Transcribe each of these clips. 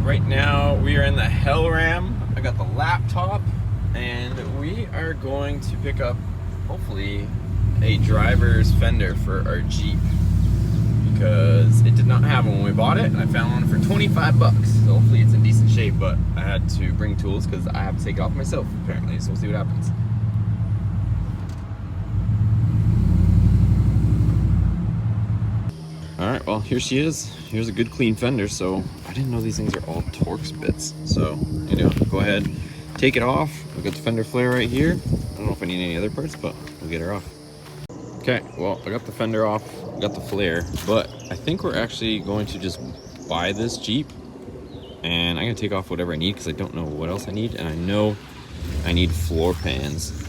right now we are in the Hellram. I got the laptop and we are going to pick up, hopefully, a driver's fender for our Jeep, because it did not have one when we bought it and I found one for 25 bucks. So hopefully it's in decent shape, but I had to bring tools because I have to take it off myself apparently, so we'll see what happens. Alright, well, here she is. Here's a good clean fender. So I didn't know these things are all Torx bits. So, go ahead, take it off. We've got the fender flare right here. I don't know if I need any other parts, but we'll get her off. Okay, well, I got the fender off, I got the flare, but I think we're actually going to just buy this Jeep. And I'm gonna take off whatever I need because I don't know what else I need. And I know I need floor pans.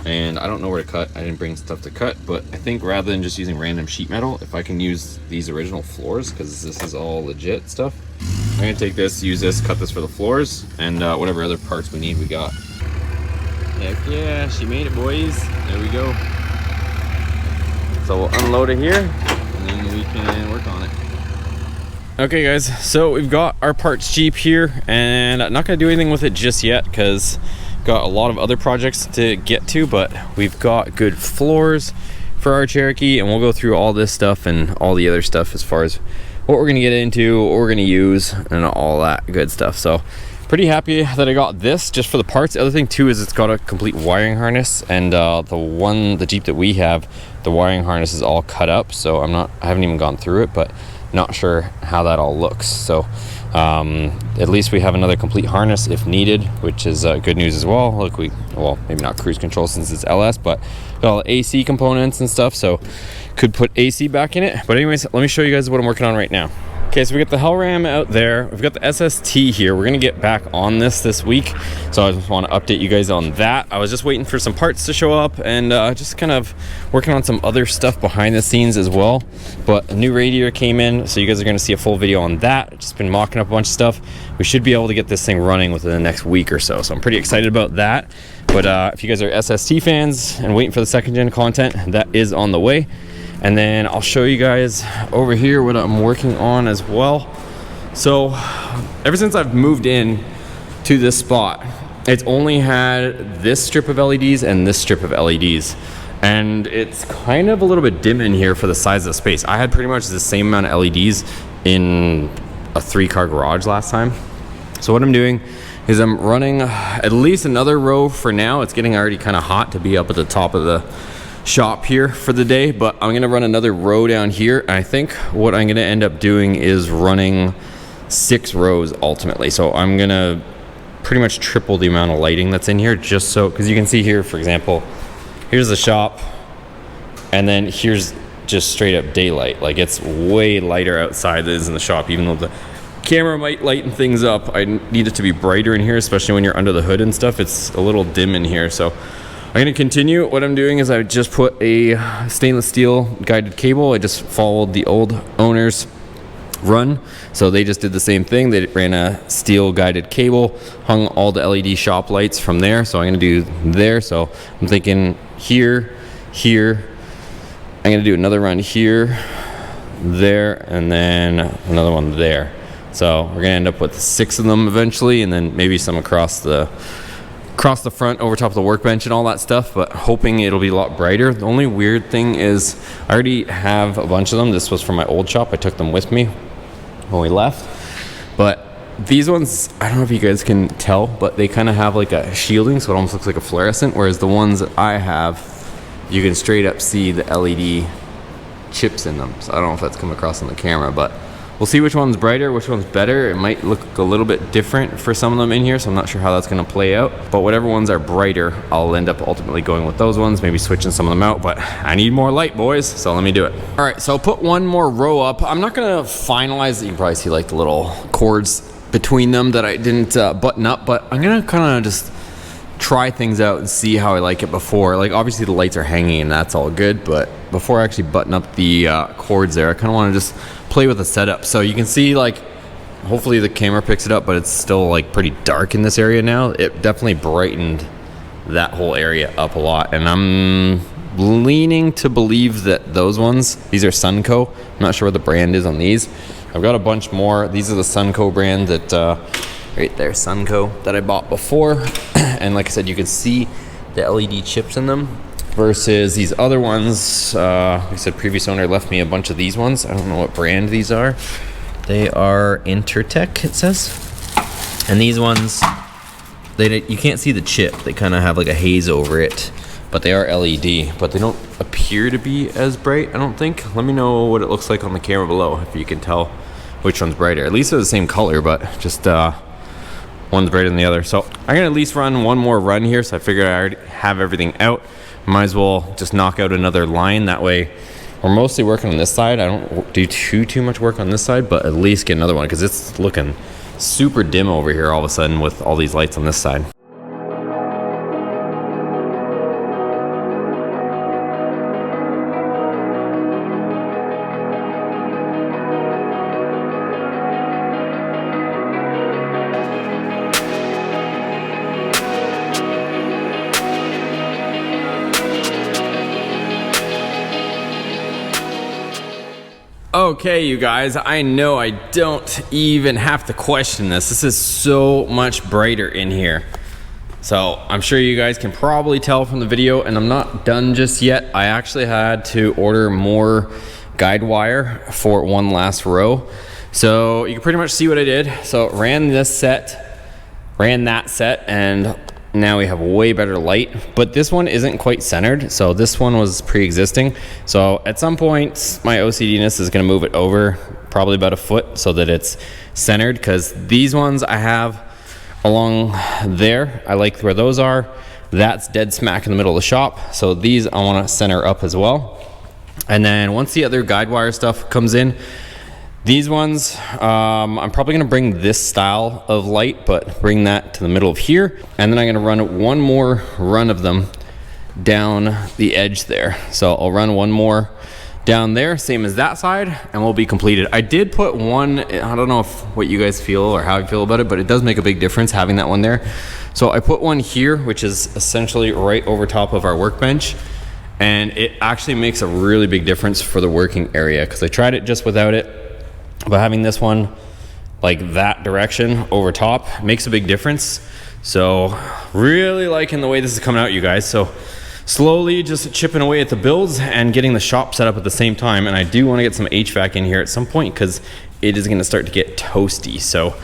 And I don't know where to cut. I didn't bring stuff to cut, but I think rather than just using random sheet metal, if I can use these original floors, because this is all legit stuff, I'm gonna take this, use this, cut this for the floors, and whatever other parts we need, we got. Heck yeah, she made it, boys. There we go. So we'll unload it here, and then we can work on it. Okay guys, so we've got our parts Jeep here, and I'm not gonna do anything with it just yet, because got a lot of other projects to get to, but we've got good floors for our Cherokee, and we'll go through all this stuff and all the other stuff as far as what we're gonna get into, what we're gonna use, and all that good stuff. So pretty happy that I got this just for the parts. The other thing too is it's got a complete wiring harness, and the Jeep that we have, the wiring harness is all cut up, so I haven't even gone through it, but not sure how that all looks. So at least we have another complete harness if needed, which is good news as well. Look, well, maybe not cruise control since it's LS, but got all the AC components and stuff, so could put AC back in it. But anyways, let me show you guys what I'm working on right now. Okay, so we got the Hellram out there. We've got the SST here. We're gonna get back on this week, so I just want to update you guys on that. I was just waiting for some parts to show up, and just kind of working on some other stuff behind the scenes as well. But a new radiator came in, so you guys are gonna see a full video on that. Just been mocking up a bunch of stuff. We should be able to get this thing running within the next week or so, so I'm pretty excited about that. But if you guys are SST fans and waiting for the second gen content, that is on the way. And then I'll show you guys over here what I'm working on as well. So ever since I've moved in to this spot, it's only had this strip of LEDs and this strip of LEDs. And it's kind of a little bit dim in here for the size of the space. I had pretty much the same amount of LEDs in a 3-car garage last time. So what I'm doing is I'm running at least another row for now. It's getting already kind of hot to be up at the top of the shop here for the day, but I'm gonna run another row down here, and I think what I'm gonna end up doing is running 6 rows ultimately. So I'm gonna pretty much triple the amount of lighting that's in here, just so, because you can see here, for example, here's the shop, and then here's just straight up daylight. Like, it's way lighter outside than it is in the shop. Even though the camera might lighten things up, I need it to be brighter in here, especially when you're under the hood and stuff. It's a little dim in here, so I'm gonna continue. What I'm doing is I just put a stainless steel guided cable. I just followed the old owner's run. So they just did the same thing. They ran a steel guided cable, hung all the LED shop lights from there. So I'm gonna do there. So I'm thinking here, here. I'm gonna do another run here, there, and then another one there. So we're gonna end up with 6 of them eventually, and then maybe some across the front over top of the workbench and all that stuff, but hoping it'll be a lot brighter. The only weird thing is I already have a bunch of them. This was from my old shop. I took them with me when we left, but these ones, I don't know if you guys can tell, but they kind of have like a shielding, so it almost looks like a fluorescent, whereas the ones that I have, you can straight up see the LED chips in them. So I don't know if that's come across on the camera, but we'll see which one's brighter, which one's better. It might look a little bit different for some of them in here, so I'm not sure how that's gonna play out. But whatever ones are brighter, I'll end up ultimately going with those ones, maybe switching some of them out, but I need more light, boys, so let me do it. All right, so I'll put one more row up. I'm not gonna finalize it. You can probably see like the little cords between them that I didn't button up, but I'm gonna kind of just try things out and see how I like it before. Like, obviously the lights are hanging and that's all good, but before I actually button up the cords there, I kind of want to just play with the setup. So you can see, like, hopefully the camera picks it up, but it's still like pretty dark in this area now. It definitely brightened that whole area up a lot, and I'm leaning to believe that those ones, these are Sunco. I'm not sure what the brand is on these, I've got a bunch more. These are the Sunco brand that, right there, Sunco, that I bought before. And like I said, you can see the LED chips in them versus these other ones. Like I said, previous owner left me a bunch of these ones. I don't know what brand these are. They are Intertech, it says. And these ones, you can't see the chip. They kind of have like a haze over it, but they are LED, but they don't appear to be as bright, I don't think. Let me know what it looks like on the camera below if you can tell which one's brighter. At least they're the same color, but just one's brighter than the other. So I'm gonna at least run one more run here, so I figured I already have everything out. Might as well just knock out another line. That way we're mostly working on this side. I don't do too much work on this side, but at least get another one because it's looking super dim over here all of a sudden with all these lights on this side. Okay, you guys, I know I don't even have to question this. This is so much brighter in here. So I'm sure you guys can probably tell from the video, and I'm not done just yet. I actually had to order more guide wire for one last row. So you can pretty much see what I did. So ran this set, ran that set, and now we have way better light, but this one isn't quite centered. So this one was pre-existing. So at some point my OCDness is going to move it over probably about a foot so that it's centered, because these ones I have along there, I like where those are. That's dead smack in the middle of the shop. So these I want to center up as well. And then once the other guide wire stuff comes in, these ones, I'm probably gonna bring this style of light, but bring that to the middle of here. And then I'm gonna run one more run of them down the edge there. So I'll run one more down there, same as that side, and we'll be completed. I did put one, I don't know what you guys feel or how you feel about it, but it does make a big difference having that one there. So I put one here, which is essentially right over top of our workbench. And it actually makes a really big difference for the working area, because I tried it just without it. But having this one like that direction over top makes a big difference. So really liking the way this is coming out, you guys. So slowly just chipping away at the builds and getting the shop set up at the same time. And I do want to get some HVAC in here at some point because it is going to start to get toasty. So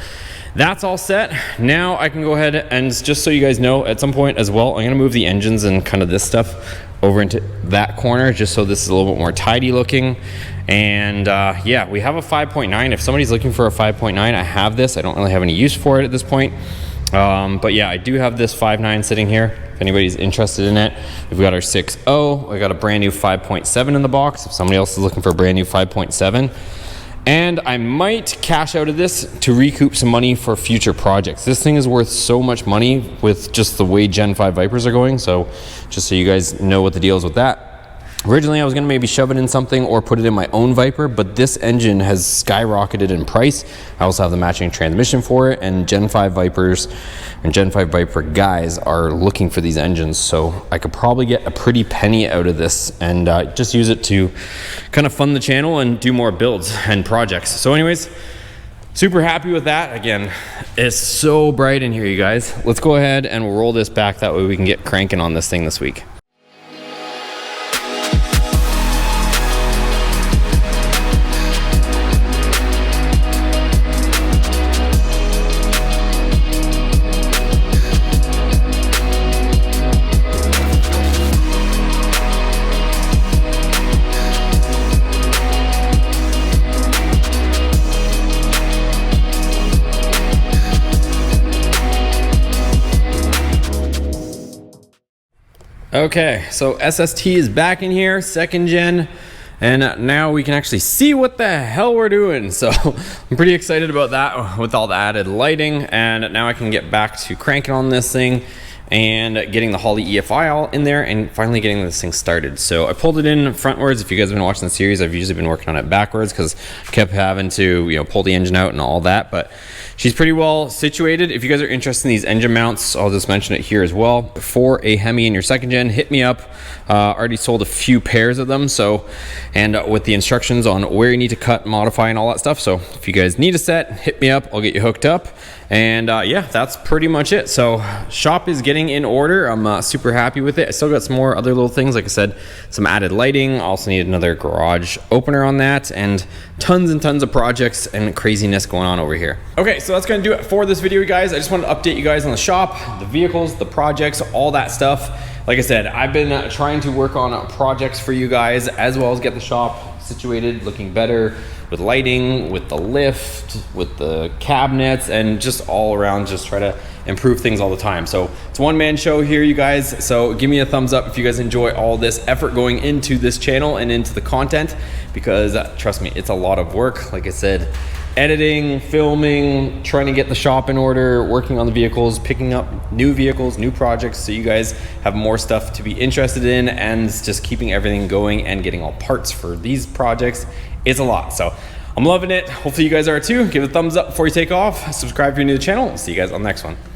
that's all set. Now I can go ahead and, just so you guys know, at some point as well, I'm going to move the engines and kind of this stuff over into that corner just so this is a little bit more tidy looking. And yeah, we have a 5.9. If somebody's looking for a 5.9, I have this. I don't really have any use for it at this point. But yeah, I do have this 5.9 sitting here if anybody's interested in it. We've got our 6.0. We got a brand new 5.7 in the box if somebody else is looking for a brand new 5.7. And I might cash out of this to recoup some money for future projects. This thing is worth so much money with just the way Gen 5 Vipers are going. So just so you guys know what the deal is with that. Originally, I was going to maybe shove it in something or put it in my own Viper, but this engine has skyrocketed in price. I also have the matching transmission for it, and Gen 5 Vipers and Gen 5 Viper guys are looking for these engines, so I could probably get a pretty penny out of this and just use it to kind of fund the channel and do more builds and projects. So anyways, super happy with that. Again, it's so bright in here, you guys. Let's go ahead and we'll roll this back. That way we can get cranking on this thing this week. Okay, so SST is back in here, 2nd gen, and now we can actually see what the hell we're doing. So I'm pretty excited about that with all the added lighting, and now I can get back to cranking on this thing and getting the Holley EFI all in there and finally getting this thing started. So I pulled it in frontwards. If you guys have been watching the series, I've usually been working on it backwards because I kept having to, you know, pull the engine out and all that, but she's pretty well situated. If you guys are interested in these engine mounts, I'll just mention it here as well. For a Hemi in your second gen, hit me up. Already sold a few pairs of them. So, and with the instructions on where you need to cut, modify, and all that stuff. So if you guys need a set, hit me up. I'll get you hooked up. And yeah, that's pretty much it. So shop is getting in order. I'm super happy with it. I still got some more other little things. Like I said, some added lighting. Also need another garage opener on that, and tons and tons of projects and craziness going on over here. Okay, so that's gonna do it for this video, guys. I just wanted to update you guys on the shop, the vehicles, the projects, all that stuff. Like I said, I've been trying to work on projects for you guys, as well as get the shop situated, looking better with lighting, with the lift, with the cabinets, and just all around, just try to improve things all the time. So it's a one-man show here, you guys. So give me a thumbs up if you guys enjoy all this effort going into this channel and into the content, because trust me, it's a lot of work. Like I said, editing, filming, trying to get the shop in order, working on the vehicles, picking up new vehicles, new projects, so you guys have more stuff to be interested in, and just keeping everything going and getting all parts for these projects. It's a lot. So I'm loving it. Hopefully you guys are too. Give it a thumbs up before you take off. Subscribe if you're new to the channel. See you guys on the next one.